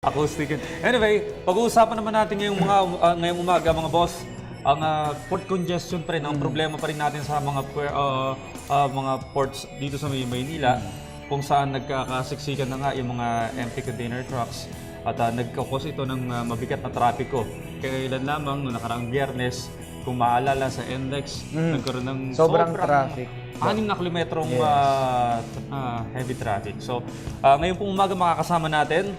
Acoustic. Anyway, pag-uusapan naman natin ngayong umaga mga boss, ang port congestion pa rin, ang problema pa rin natin sa mga ports dito sa Maynila, kung saan nagkakasiksikan na nga yung mga empty container trucks at nagkakos ito ng mabigat na trapiko. Kailan lamang, noong nakaraang Biyernes, kung maalala sa NLEX, nagkaroon ng sobrang traffic. 6 na kilometrong heavy traffic. So, ngayon pong umaga makakasama natin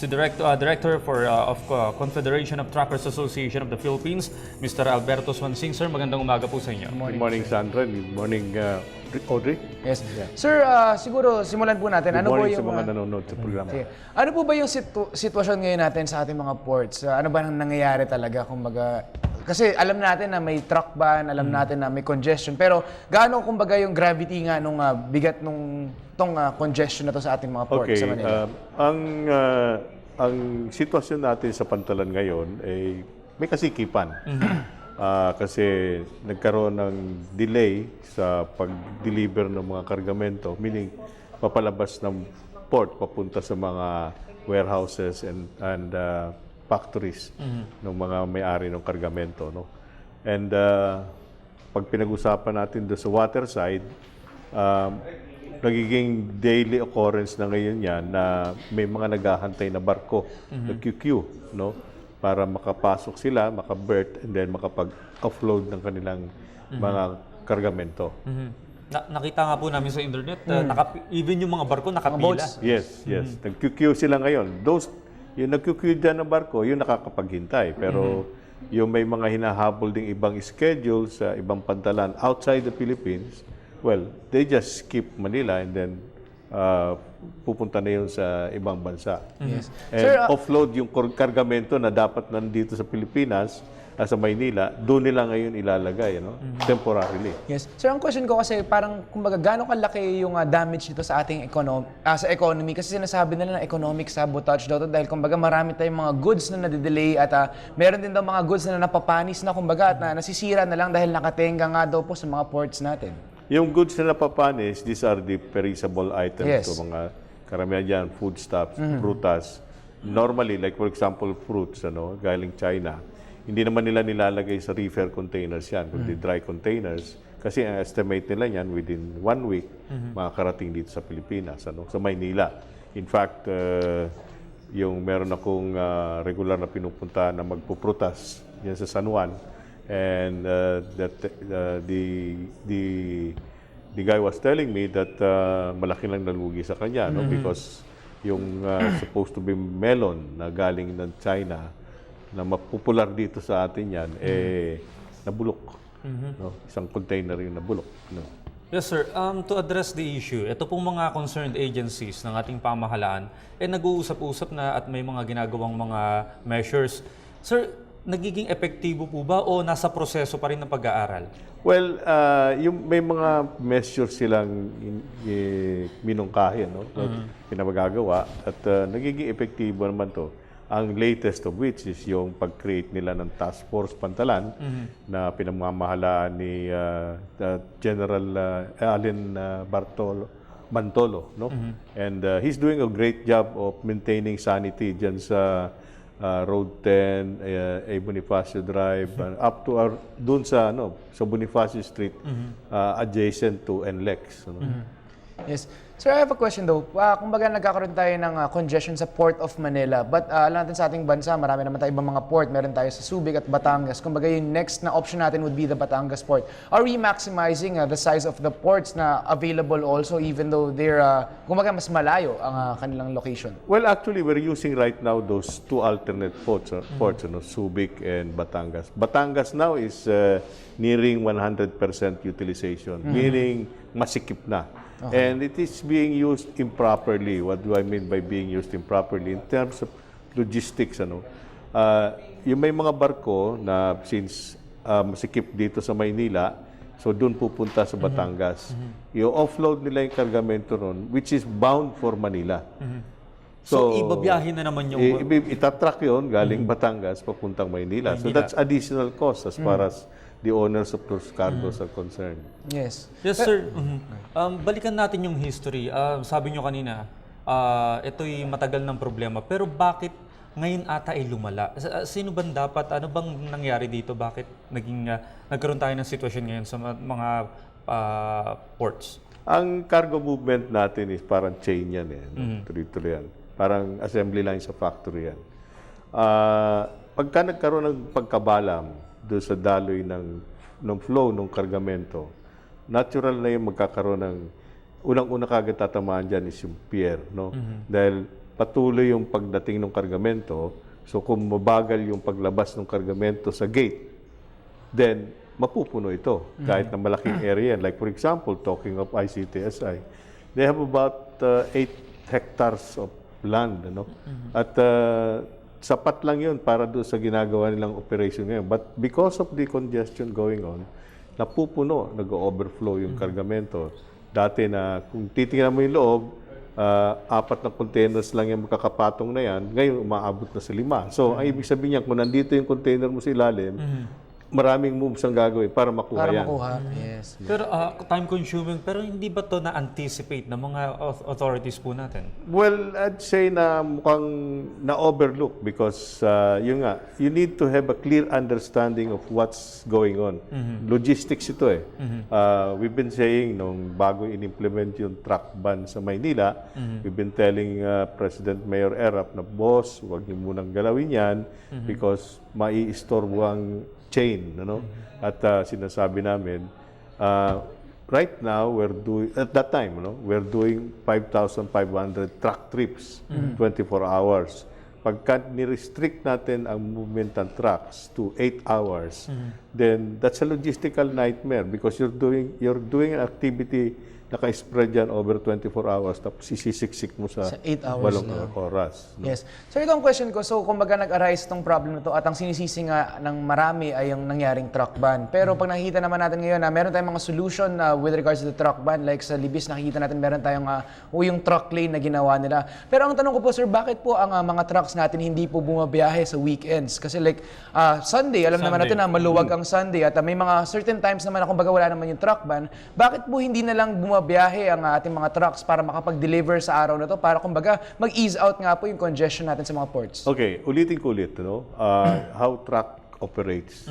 si Director of Confederation of Truckers Association of the Philippines, Mr. Alberto Swansing. Sir, magandang umaga po sa inyo. Good morning, Sandra. Good morning, Audrey. Yes. Sir, siguro simulan po natin. Good morning sa mga nanonood sa programa. Sige. Ano po ba yung sitwasyon ngayon natin sa ating mga ports? Ano ba ang nangyayari talaga? Kumbaga, kasi alam natin na may truck ban, alam natin na may congestion, pero gaano kumbaga yung gravity nga nung bigat nung congestion na to sa ating mga ports sa Manila? Ang sitwasyon natin sa Pantalan ngayon ay may kasikipan. Kasi nagkaroon ng delay sa pag-deliver ng mga kargamento, meaning papalabas ng port papunta sa mga warehouses and factories ng mga may-ari ng kargamento. No? And pag pinag-usapan natin doon sa water side, nagiging daily occurrence na ngayon yan na may mga naghahantay na barko, nag-queue, no? Para makapasok sila, makaberth, and then makapag-offload ng kanilang mga kargamento. Nakita nga po namin sa internet, even yung mga barko nakapila. Yes. Nag-queue sila ngayon. Yung nag-queue dyan ng barko, yung nakakapaghintay. Pero yung may mga hinahabol ding ibang schedule sa ibang pantalan outside the Philippines, well, they just skip Manila and then pupunta na yun sa ibang bansa. Yes. And Sir, offload yung kargamento na dapat nandito sa Pilipinas, sa Maynila, doon nila ngayon ilalagay, temporarily. Yes. Sir, ang question ko kasi parang kumbaga gaano kalaki yung damage nito sa ating sa economy, kasi sinasabi nila na economic sabotage daw to dahil kumbaga marami tayong mga goods na nadidelay at meron din daw mga goods na napapanis na kumbaga at nasisira na lang dahil nakatenga nga daw po sa mga ports natin. Yung goods na napapanis, these are the perishable items. Yes. So mga karamihan dyan, foodstuffs, prutas. Normally, like for example, fruits, galing China, hindi naman nila nilalagay sa reefer containers yan, kundi dry containers. Kasi ang estimate nila yan, within 1 week, makakarating dito sa Pilipinas, sa Maynila. In fact, yung meron akong regular na pinupunta na magpuprutas yan sa San Juan, and the guy was telling me that malaki lang nalugi sa kanya, because yung supposed to be melon na galing ng China na mapopular dito sa atin yan, nabulok. No? Isang container yung nabulok. No? Yes, sir. To address the issue, ito pong mga concerned agencies ng ating pamahalaan, nag-uusap-usap na at may mga ginagawang mga measures. Sir, nagiging epektibo po ba o nasa proseso pa rin ng pag-aaral? Well, yung may mga measures silang minungkahi, pinamagagawa, at nagiging epektibo naman to. Ang latest of which is yung pag-create nila ng Task Force Pantalan na pinamamahalaan ni General Allen Bantolo. And he's doing a great job of maintaining sanity dyan sa Road 10, A Bonifacio Drive, up to dun sa Bonifacio Street, adjacent to NLEX. Yes. Sir, I have a question though. Kumbaga nagkakaroon tayo ng congestion sa Port of Manila. But alam natin sa ating bansa, marami naman tayo ibang mga port. Meron tayo sa Subic at Batangas. Kumbaga yung next na option natin would be the Batangas port. Are we maximizing the size of the ports na available also even though they're, kumbaga mas malayo ang kanilang location? Well, actually, we're using right now those two alternate ports, Subic and Batangas. Batangas now is nearing 100% utilization, meaning masikip na. Okay. And it is being used improperly. What do I mean by being used improperly? In terms of logistics, yung may mga barko na since masikip dito sa Maynila, so doon pupunta sa Batangas. I-offload nila yung kargamento ron, which is bound for Manila. So ibabiyahin na naman yung... Itatrack yun galing Batangas papuntang Maynila. So that's additional cost as far as the owners of those cargoes are concerned. Yes. Yes, sir. Balikan natin yung history. Sabi nyo kanina, ito'y matagal ng problema. Pero bakit ngayon ata ay lumala? Sino ba dapat, ano bang nangyari dito? Bakit nagkaroon tayo ng sitwasyon ngayon sa mga ports? Ang cargo movement natin is parang chain yan eh. No? Tuloy-tuloy yan. Parang assembly line sa factory yan. Pagka nagkaroon ng pagkabalam doon sa daloy ng flow ng kargamento, natural na yung magkakaroon ng unang-una kagad tatamaan dyan is yung pier. No? Dahil patuloy yung pagdating ng kargamento, so kung mabagal yung paglabas ng kargamento sa gate, then mapupuno ito kahit na malaking area. Like for example, talking of ICTSI, they have about 8 hectares of land. Ano? At sapat lang yun para doon sa ginagawa nilang operation ngayon. But because of the congestion going on, napupuno, nag-overflow yung kargamento. Dati na, kung titingnan mo yung loob, 4 na containers lang yung makakapatong na yan, ngayon umaabot na sa 5. So, ang ibig sabihin niya, kung nandito yung container mo sa ilalim, maraming moves ang gagawin para makuha yan. Yes. Pero time-consuming, pero hindi ba to na-anticipate ng mga authorities po natin? Well, I'd say na mukhang na-overlook because yun nga, you need to have a clear understanding of what's going on. Logistics ito eh. We've been saying nung bago in-implement yung truck ban sa Maynila, we've been telling President Mayor Erap na, boss, huwag niyo munang galawin yan because mai-istorbo ang chain, ano? At sinasabi namin, right now we're doing at that time, we're doing 5,500 truck trips 24 hours. Pagka ni-restrict natin ang movement ng trucks to 8 hours, then that's a logistical nightmare because you're doing an activity naka-spread yan over 24 hours tapos sisisiksik mo sa 8 hours 8 oras. No? Yes. So ito ang question ko. So kumbaga nag-arise itong problem na to at ang sinisisi nga ng marami ay yung nangyaring truck ban. Pero pag nakikita naman natin ngayon na meron tayong mga solution with regards to the truck ban, like sa Libis nakikita natin meron tayong yung truck lane na ginawa nila. Pero ang tanong ko po, sir, bakit po ang mga trucks natin hindi po bumabiyahe sa weekends? Kasi like Sunday, alam naman natin na maluwag ang Sunday at may mga certain times naman na kumbaga wala naman yung truck ban. Bakit po hindi na lang biyahe ang ating mga trucks para makapag-deliver sa araw na to para kumbaga mag-ease out nga po yung congestion natin sa mga ports? Okay, ulitin ko ulit, how truck operates.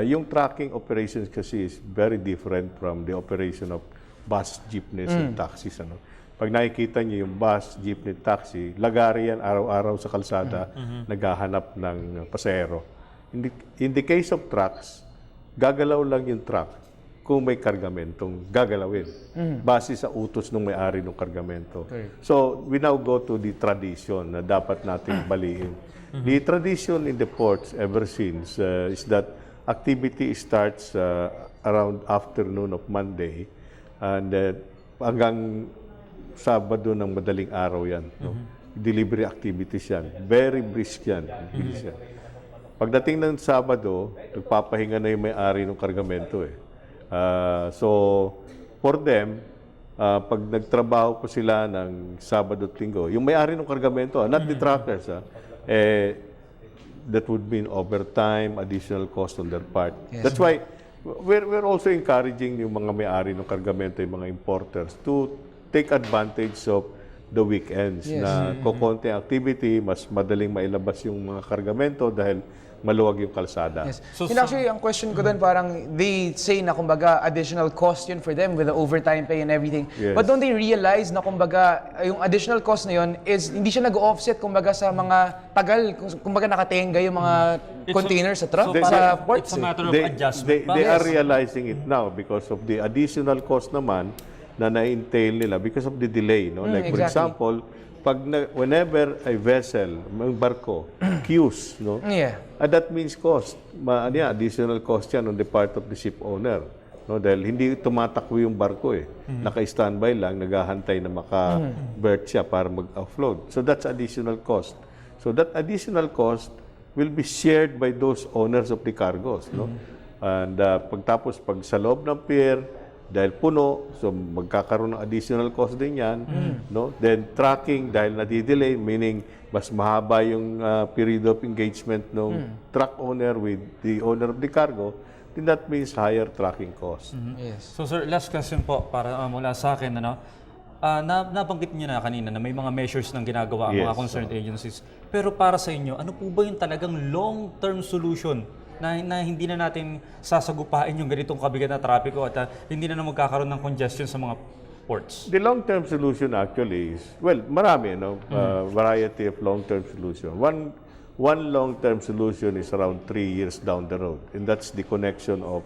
Yung trucking operations kasi is very different from the operation of bus, jeepneys, and taxis. Ano? Pag nakikita niyo yung bus, jeepney, taxi, lagari yan araw-araw sa kalsada, naghahanap ng pasahero. In the case of trucks, gagalaw lang yung truck kung may kargamentong gagalawin base sa utos ng may-ari ng kargamento. Okay. So, we now go to the tradition na dapat nating baliin. The tradition in the ports ever since is that activity starts around afternoon of Monday and hanggang Sabado ng madaling araw yan. No? Delivery activities yan. Very brisk yan. Bilis yan. Pagdating ng Sabado, nagpapahinga na yung may-ari ng kargamento eh. So, for them, pag nagtrabaho po sila ng Sabado at Linggo, yung may-ari ng kargamento, not the truckers, that would mean overtime, additional cost on their part. Yes. That's why we're also encouraging yung mga may-ari ng kargamento, yung mga importers, to take advantage of the weekends na kukonti activity, mas madaling mailabas yung mga kargamento dahil maluwag yung kalsada. Yes. So, actually, ang question ko doon parang they say na kumbaga additional cost yun for them with the overtime pay and everything. Yes. But don't they realize na kumbaga yung additional cost na yun is hindi siya nag-offset kumbaga sa mga tagal, kumbaga nakatenga yung mga containers sa truck para ports. It's a matter of adjustment. They are realizing it now because of the additional cost naman na na-entail nila because of the delay. No? Like for example, whenever a vessel, may barko, queues, no? That means cost. Additional cost yan on the part of the ship owner. No? Dahil hindi tumatakbo yung barko eh. Naka-standby lang, naghahantay na maka-berth siya para mag-offload. So that's additional cost. So that additional cost will be shared by those owners of the cargos. No? And pagtapos, pag sa loob ng pier, dahil puno, so magkakaroon ng additional cost din yan. No? Then tracking, dahil nadidelay, meaning mas mahaba yung period of engagement ng truck owner with the owner of the cargo, then that means higher tracking cost. Yes. So sir, last question po para mula sa akin. nabanggit niyo na kanina na may mga measures ng ginagawa ang Yes, mga concerned agencies. Pero para sa inyo, ano po ba yung talagang long-term solution na hindi na natin sasagupain yung ganitong kabigat na trapiko at hindi na magkakaroon ng congestion sa mga ports? The long-term solution actually is, well, marami, no? Variety of long-term solution. One long-term solution is around 3 years down the road, and that's the connection of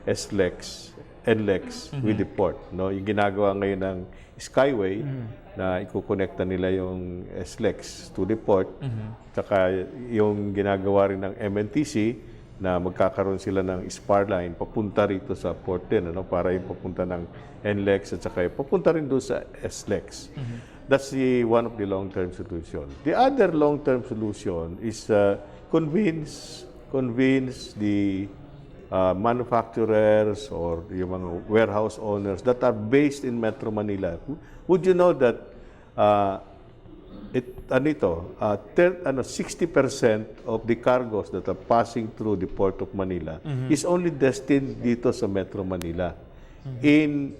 SLEX, NLEX with the port. No? Yung ginagawa ngayon ng Skyway, na ikukonekta nila yung SLEX to the port, tsaka yung ginagawa rin ng MNTC, na magkakaroon sila ng spar line papunta rito sa port din, ano? Para yung papunta ng NLEX at saka papunta rin doon sa SLEX. That's one of the long-term solution. The other long-term solution is convince the manufacturers or yung mga warehouse owners that are based in Metro Manila. Would you know that 60% of the cargos that are passing through the Port of Manila is only destined dito sa Metro Manila. In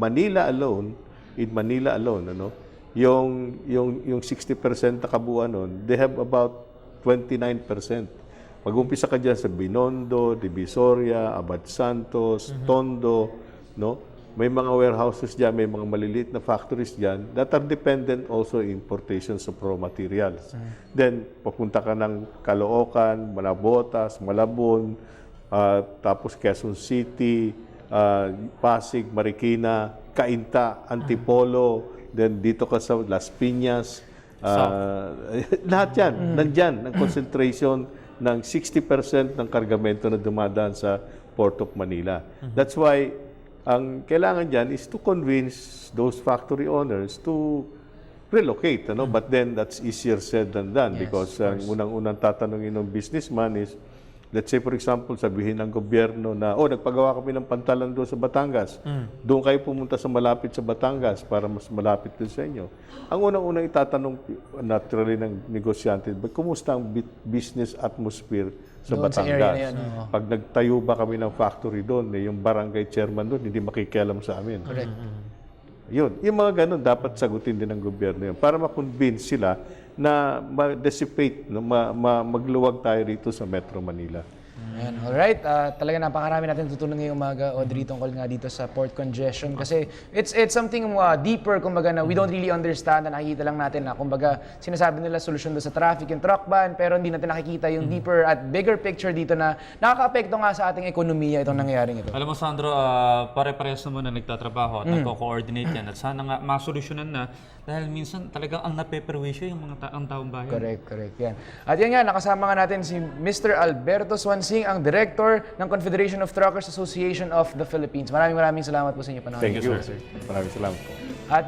Manila alone, ano, yung 60% na kabuuan nun, they have about 29%. Mag-umpisa ka dyan sa Binondo, Divisoria, Abad Santos, Tondo, no? May mga warehouses dyan, may mga maliliit na factories dyan that are dependent also in importations of raw materials. Then, papunta ka ng Caloocan, Manabotas, Malabon, tapos Quezon City, Pasig, Marikina, Cainta, Antipolo, then dito ka sa Las Piñas. Lahat yan, nandyan, ang concentration ng 60% ng kargamento na dumadaan sa Port of Manila. That's why, ang kailangan dyan is to convince those factory owners to relocate. Ano? But then, that's easier said than done because ang unang-unang tatanungin ng businessman is, let's say, for example, sabihin ng gobyerno na, nagpagawa kami ng pantalan doon sa Batangas. Doon kayo pumunta sa malapit sa Batangas para mas malapit din sa inyo. Ang unang-unang itatanong, naturally, ng negosyante, kumusta ang business atmosphere sa Doon sa Batangas? area na yan, oo. Pag nagtayo ba kami ng factory doon, yung barangay chairman doon, hindi makikialam sa amin. Correct. Yun. Yung mga ganun, dapat sagutin din ng gobyerno yun para ma-convince sila na ma-dissipate, no? Magluwag tayo rito sa Metro Manila. Ayan, alright. Talaga napakarami natin tutulong ngayong umaga, Audrey, tungkol nga dito sa port congestion. Kasi it's something deeper, kumbaga, na we don't really understand, na nakikita lang natin na, kumbaga, sinasabi nila solusyon doon sa traffic, yung truck ban, pero hindi natin nakikita yung deeper at bigger picture dito na nakaka-apekto nga sa ating ekonomiya itong nangyayaring ito. Alam mo, Sandro, pare-parehas naman na nagtatrabaho at nagko-coordinate yan. At sana nga masolusyonan na dahil minsan talagang ang napeperwisyo yung mga ang taong bayan. Correct. Yan. At yan nga, nakasama nga natin si Mr. Alberto Swansing, ang Director ng Confederation of Truckers Association of the Philippines. Maraming salamat po sa inyo panahon. Thank you, sir. Maraming salamat po. At